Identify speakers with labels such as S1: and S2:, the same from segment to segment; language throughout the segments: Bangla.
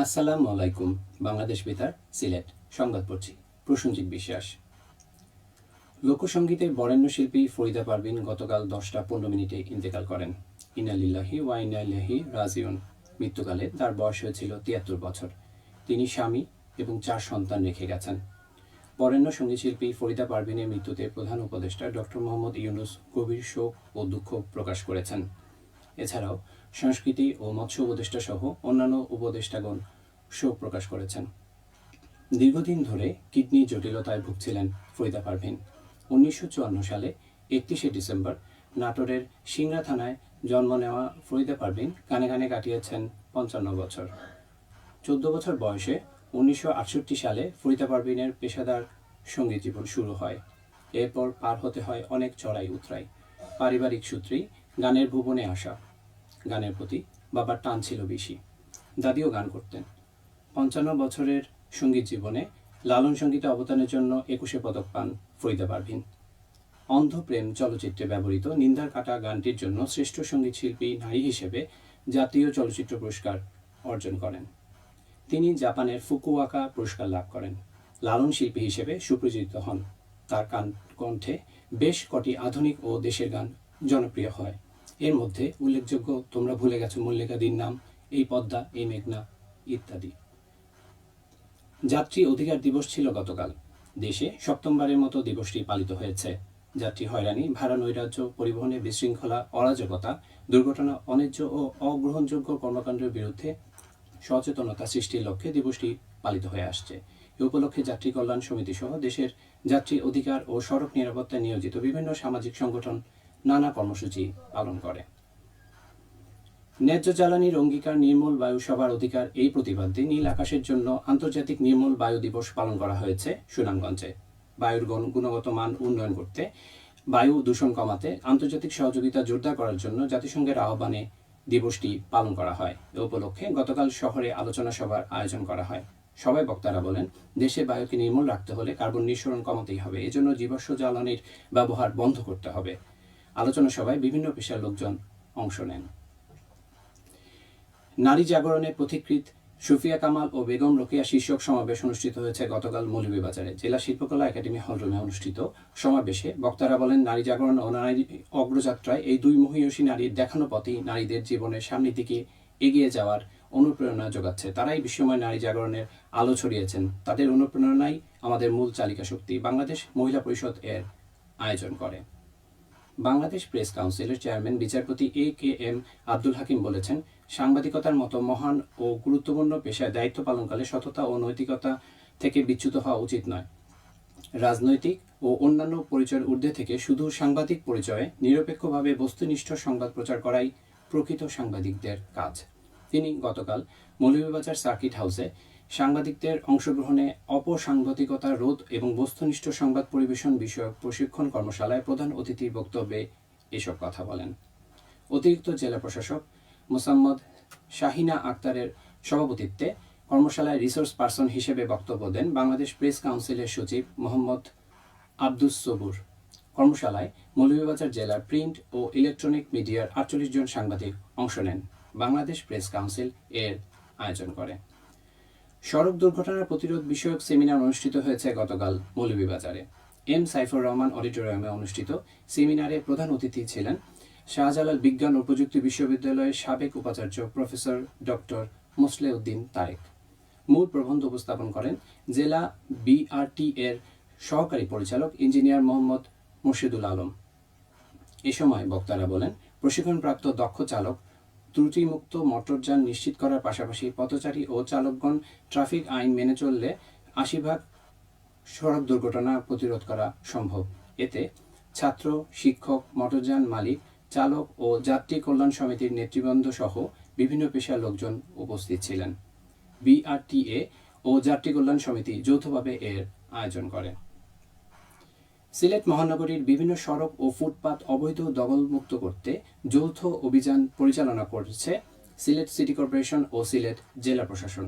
S1: আসসালামু আলাইকুম। বাংলাদেশ বেতার, সিলেট। সংবাদ পড়ছি প্রসেনজিৎ বিশ্বাস। লোকসঙ্গীতের বরেণ্য শিল্পী ফরিদা পারভিন গতকাল 10টা 15 মিনিটে ইন্তেকাল করেন। ইন্না লিল্লাহি ওয়া ইন্না ইলাইহি রাজিউন। মৃত্যুকালে তার বয়স হয়েছিল 73 বছর। তিনি স্বামী এবং 4 সন্তান রেখে গেছেন। বরেণ্য সঙ্গীতশিল্পী ফরিদা পারভিনের মৃত্যুতে প্রধান উপদেষ্টা ডক্টর মোহাম্মদ ইউনূস গভীর শোক ও দুঃখ প্রকাশ করেছেন। এছাড়াও সংস্কৃতি ও মৎস্য উপদেষ্টা সহ অন্যান্য উপদেষ্টাগণ শোক প্রকাশ করেছেন। দীর্ঘদিন ধরে কিডনি জটিলতায় ভুগছিলেন ফরিদা পারভিন। 1954 সালে 31শে ডিসেম্বর নাটোরের সিংড়া থানায় জন্ম নেওয়া ফরিদা পারভিন গানে গানে কাটিয়েছেন 55 বছর। 14 বছর বয়সে 1968 সালে ফরিদা পারভিনের পেশাদার সঙ্গীত জীবন শুরু হয়। এরপর পার হতে হয় অনেক চড়াই উতরাই। পারিবারিক সূত্রেই গানের ভুবনে আসা। গানের প্রতি বাবার টান ছিল বেশি। দাদিও গান করতেন। 55 বছরের সঙ্গীত জীবনে লালন সঙ্গীতে অবদানের জন্য 21শে পদক পান ফরিদা পারভিন। অন্ধ প্রেম চলচ্চিত্রে ব্যবহৃত নিন্দার কাটা গানটির জন্য শ্রেষ্ঠ সঙ্গীত শিল্পী নারী হিসেবে জাতীয় চলচ্চিত্র পুরস্কার অর্জন করেন। তিনি জাপানের ফুকুওয়াকা পুরস্কার লাভ করেন। লালন শিল্পী হিসেবে সুপরিচিত হন। তার কণ্ঠে বেশ কটি আধুনিক ও দেশের গান জনপ্রিয় হয়। এর মধ্যে উল্লেখযোগ্য তোমরা ভুলে গেছো মল্লিকাদির নাম, এই পদ্মা, এই মেঘনা ইত্যাদি। যাত্রী অধিকার দিবস ছিল গতকাল। দেশে সপ্তমবারের মতো দিবসটি পালিত হয়েছে। যাত্রী হয়রানি, ভাড়া নৈরাজ্য, পরিবহনে বিশৃঙ্খলা, অরাজকতা, দুর্ঘটনা, অন্যায্য ও অগ্রহণযোগ্য কর্মকাণ্ডের বিরুদ্ধে সচেতনতা সৃষ্টির লক্ষ্যে দিবসটি পালিত হয়ে আসছে। এ উপলক্ষে যাত্রী কল্যাণ সমিতি সহ দেশের যাত্রী অধিকার ও সড়ক নিরাপত্তায় নিয়োজিত বিভিন্ন সামাজিক সংগঠন নানা কর্মসূচি পালন করে। ন্যায্য জ্বালানির অঙ্গীকার, নির্মল বায়ু সবার অধিকার, এই প্রতিবাদে নীল আকাশের জন্য আন্তর্জাতিক নির্মল বায়ু দিবস পালন করা হয়েছে সুনামগঞ্জে। বায়ুর গুণগত মান উন্নয়ন করতে, বায়ু দূষণ কমাতে আন্তর্জাতিক সহযোগিতা জোরদার করার জন্য জাতিসংঘের আহ্বানে দিবসটি পালন করা হয়। এ উপলক্ষে গতকাল শহরে আলোচনা সভার আয়োজন করা হয়। সবাই বক্তারা বলেন, দেশে বায়ুকে নির্মল রাখতে হলে কার্বন নিঃসরণ কমাতেই হবে। এজন্য জীবাশ্ম জ্বালানির ব্যবহার বন্ধ করতে হবে। আলোচনা সভায় বিভিন্ন পেশার লোকজন অংশ নেন। নারী জাগরণের পথিকৃৎ সুফিয়া কামাল ও বেগম রোকেয়া শীর্ষক সমাবেশ অনুষ্ঠিত হয়েছে গতকাল মৌলভীবাজারে জেলা শিল্পকলা একাডেমি হলরুমে অনুষ্ঠিত সমাবেশে বক্তারা বলেন, নারী জাগরণ ও নারী অগ্রযাত্রায় এই দুই মহীয়সী নারীর দেখানো পথেই নারীদের জীবনের সামনের দিকে এগিয়ে যাওয়ার অনুপ্রেরণা যোগাচ্ছে। তারাই বিশ্বময় নারী জাগরণের আলো ছড়িয়েছেন। তাদের অনুপ্রেরণাই আমাদের মূল চালিকা শক্তি। বাংলাদেশ মহিলা পরিষদ এর আয়োজন করে। বাংলাদেশ প্রেস কাউন্সিলের চেয়ারম্যান বিচারপতি A.K.M. আব্দুল হাকিম বলেছেন, সাংবাদিকতার মতো মহান ও গুরুত্বপূর্ণ পেশায় দায়িত্ব পালনকালে সততা ও নৈতিকতা থেকে বিচ্যুত হওয়া উচিত নয়। রাজনৈতিক ও অন্যান্য পরিচয়ের ঊর্ধ্বে থেকে শুধু সাংবাদিক পরিচয়ে নিরপেক্ষভাবে বস্তুনিষ্ঠ সংবাদ প্রচার করাই প্রকৃত সাংবাদিকদের কাজ। তিনি গতকাল মৌলভীবাজার সার্কিট হাউসে সাংবাদিকদের অংশগ্রহণে অপসাংবাদিকতা রোধ এবং বস্তুনিষ্ঠ সংবাদ পরিবেশন বিষয়ক প্রশিক্ষণ কর্মশালায় প্রধান অতিথির বক্তব্যে এসব কথা বলেন। অতিরিক্ত জেলা প্রশাসক মোসাম্মদ শাহিনা আক্তারের সভাপতিত্বে কর্মশালায় রিসোর্স পার্সন হিসেবে বক্তব্য দেন বাংলাদেশ প্রেস কাউন্সিলের সচিব মোহাম্মদ আব্দুস সবুর। কর্মশালায় মৌলভীবাজার জেলার প্রিন্ট ও ইলেকট্রনিক মিডিয়ার 48 জন সাংবাদিক অংশ নেন। বাংলাদেশ প্রেস কাউন্সিল এর আয়োজন করে। সড়ক দুর্ঘটনা প্রতিরোধ বিষয়ক সেমিনার অনুষ্ঠিত হয়েছে গতকাল মৌলভীবাজারে এম সাইফুর রহমান অডিটোরিয়ামে অনুষ্ঠিত সেমিনারে প্রধান অতিথি ছিলেন শাহজালাল বিজ্ঞান ও প্রযুক্তি বিশ্ববিদ্যালয়ের সাবেক উপাচার্য প্রফেসর ডক্টর মোসলেউদ্দিন তারেক। মূল প্রবন্ধ উপস্থাপন করেন জেলা BRT এর সহকারী পরিচালক ইঞ্জিনিয়ার মোহাম্মদ মুর্শিদুল আলম। এ সময় বক্তারা বলেন, প্রশিক্ষণপ্রাপ্ত দক্ষ চালক ত্রুটিমুক্ত মোটরযান নিশ্চিত করার পাশাপাশি পথচারী ও চালকগণ ট্রাফিক আইন মেনে চললে 80% সড়ক দুর্ঘটনা প্রতিরোধ করা সম্ভব। এতে ছাত্র, শিক্ষক, মোটরযান মালিক, চালক ও যাত্রী কল্যাণ সমিতির নেতৃবৃন্দ সহ বিভিন্ন পেশার লোকজন উপস্থিত ছিলেন। BRTA ও যাত্রী কল্যাণ সমিতি যৌথভাবে এর আয়োজন করে। সিলেট মহানগরীর বিভিন্ন সড়ক ও ফুটপাত অবৈধ দখলমুক্ত করতে যৌথ অভিযান পরিচালনা করেছে সিলেট সিটি কর্পোরেশন ও সিলেট জেলা প্রশাসন।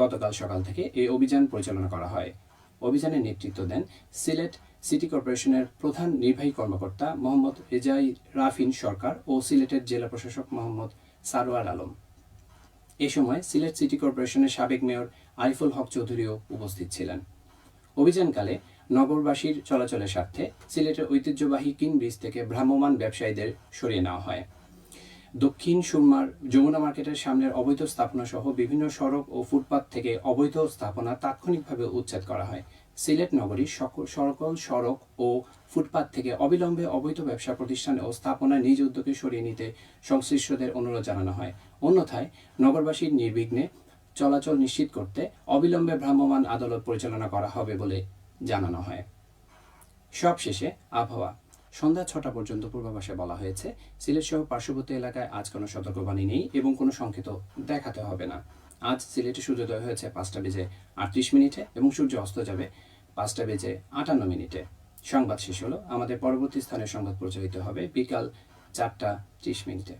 S1: গতকাল সকাল থেকে এই অভিযান পরিচালনা করা হয়। অভিযানের নেতৃত্ব দেন সিলেট সিটি কর্পোরেশনের প্রধান নির্বাহী কর্মকর্তা মোহাম্মদ রেজাই রাফিন সরকার ও সিলেটের জেলা প্রশাসক মোহাম্মদ সারোয়ার আলম। এ সময় সিলেট সিটি কর্পোরেশনের সাবেক মেয়র আরিফুল হক চৌধুরীও উপস্থিত ছিলেন। অভিযানকালে নগরবাসীর চলাচলের স্বার্থে সিলেটের ঐতিহ্যবাহী কিন ব্রিজ থেকে ভ্রাম্যমাণ ব্যবসায়ীদের সরিয়ে নেওয়া হয়। দক্ষিণ সুরমার যমুনা মার্কেটের সামনের অবৈধ স্থাপনা সহ বিভিন্ন সড়ক ও ফুটপাত থেকে অবৈধ স্থাপনা তাৎক্ষণিকভাবে উচ্ছেদ করা হয়। সিলেট নগরীর সকল সড়ক ও ফুটপাত থেকে অবিলম্বে অবৈধ ব্যবসা প্রতিষ্ঠান ও স্থাপনা নিজ উদ্যোগে সরিয়ে নিতে সংশ্লিষ্টদের অনুরোধ জানানো হয়। অন্যথায় নগরবাসীর নির্বিঘ্নে চলাচল নিশ্চিত করতে অবিলম্বে ভ্রাম্যমাণ আদালত পরিচালনা করা হবে বলে জানানো হয়। সবশেষে আবহাওয়া। সন্ধ্যা 6টা পর্যন্ত পূর্বাভাসে বলা হয়েছে, সিলেট সহ পার্শ্ববর্তী এলাকায় আজ কোনো সতর্কবাণী নেই এবং কোনো সংকেত দেখাতে হবে না। আজ সিলেটে সূর্যোদয় হয়েছে 5টা বেজে 38 এবং সূর্য অস্ত যাবে 5টা বেজে 58। সংবাদ শেষ হলো। আমাদের পরবর্তী স্থানের সংবাদ প্রচারিত হবে বিকাল 4টা 30।